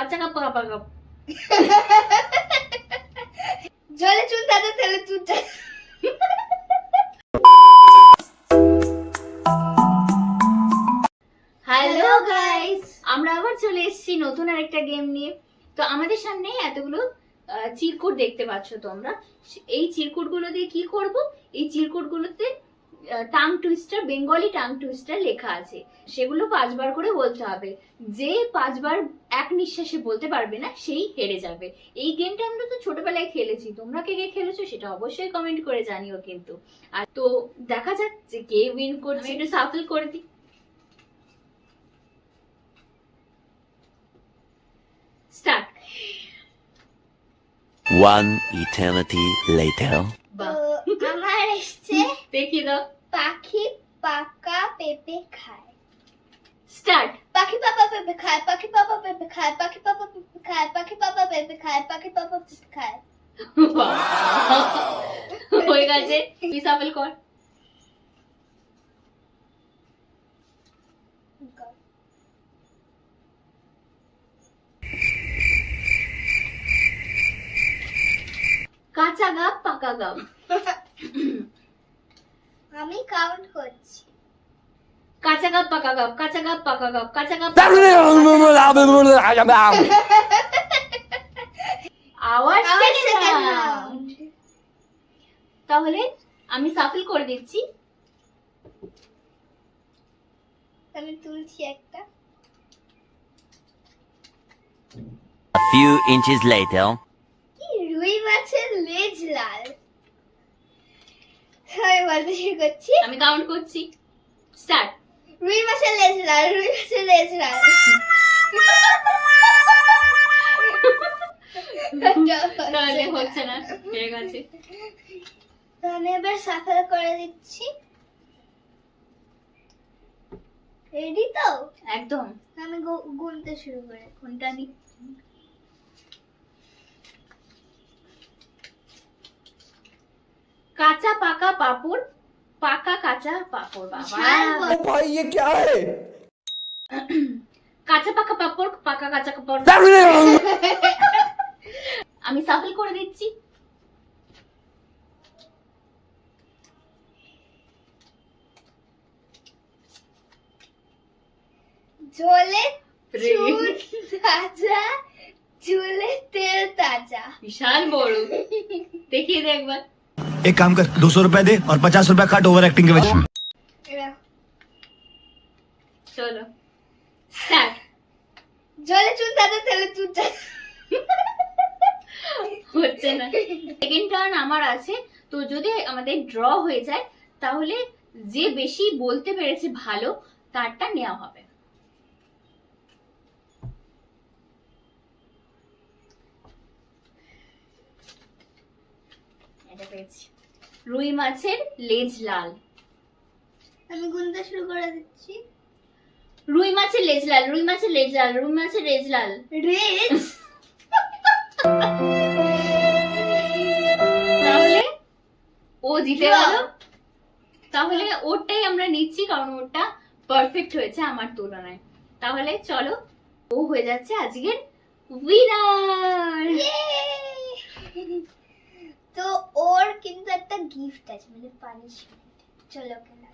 কাঁচা কাপ পাকা কাপ জলে চুন দাদা তেলে চুন হ্যালো গাইস, আমরা আবার চলে এসেছি নতুন আরেকটা গেম নিয়ে। তো আমাদের সামনে এতগুলো চিরকুট দেখতে পাচ্ছ তোমরা। এই চিরকুট গুলো দিয়ে কি করব? এই চিরকুট গুলোতে tongue twister, Bengali tongue twister লেখা আছে। সেগুলো 5 বার করে বলতে হবে। যে 5 বার এক নিঃশ্বাসে বলতে পারবে না সেই হেরে যাবে। এই গেমটা আমরা তো ছোটবেলায় খেলেছি, তোমরা কে কে খেলেছো সেটা অবশ্যই কমেন্ট করে জানিও কিন্তু। আর তো দেখা যাক যে কে উইন করছে। একটু সাফল করে দিই। স্টার্ট। One eternity later. আমার এসছে দেখি দাও। পাখি পাকা পেঁপে খায়। স্টার্ট। পাখি পাপা পেঁপে খায়, পাখি পাপা পেঁপে খায়, পাখি পাপা পেঁপে খায়, পাখি পাপা পেঁপে খায়, পাখি পাপা পেঁপে খায়। হয়ে গেছে, তুই সাফল কর। কাঁচা গাব পাকা গাব। আমি কাউন্ট করছি। কাঁচা গাব পাকা গাব, কাঁচা গাব পাকা গাব, কাঁচা গাব আওয়াজ second round। তাহলে আমি সাফল করে দিচ্ছি। আমি তুলছি একটা। A few inches later. কি রুই মাছের লেজ লাল। আমি বলতে শুরু করছি। আমি কাউন্ট করছি। স্টার্ট। রুই মাছের লেজ লাল, রুই মাছের লেজ লাল। তাহলে হচ্ছে না, হয়ে গেছে। তো আমি এবার সাফল করে দিচ্ছি। রেডি তো? একদম। আমি গুনতে শুরু করে। কোনটা নি? কাঁচা পাকা পাপড়, পাকা কাঁচা পাপড়। বাবা, भाई ये क्या है? কাঁচা পাকা পাপড়, পাকা কাঁচা কাপড়। আমি সাফল করে দিচ্ছি। জলে চুন তাজা, চুলে তেল তাজা। বিশাল বড়। দেখিয়ে দে একবার। एक काम कर 200 रुपए दे और 50 रुपए काट ओवर एक्टिंग के वजह চলো স্টার্ট। জলে চুন তাজা, তেলে চুন তাজা। হচ্ছে না। সেকেন্ড টার্ন আমার আছে। তো যদি আমাদের ড্র হয়ে যায় তাহলে যে বেশি বলতে পেরেছে ভালো তারটা নেওয়া হবে। এটা পেয়েছি। রুই মাছের লেজ লাল। আমি গুনতে শুরু করে দিচ্ছি। রুই মাছের লেজ লাল, রুই মাছের লেজ লাল, রুই মাছের লেজ লাল। রেজ। তাহলে ও জিতে গেল। Draw। তাহলে ওরটাই আমরা নিচ্ছি কারণ ওরটা পারফেক্ট হয়েছে আমার তুলনায়। তাহলে চলো, ও হয়ে যাচ্ছে আজকের উইনার। তো ওর কিন্তু একটা গিফট আছে, মানে পানিশমেন্ট। চলো কেনা।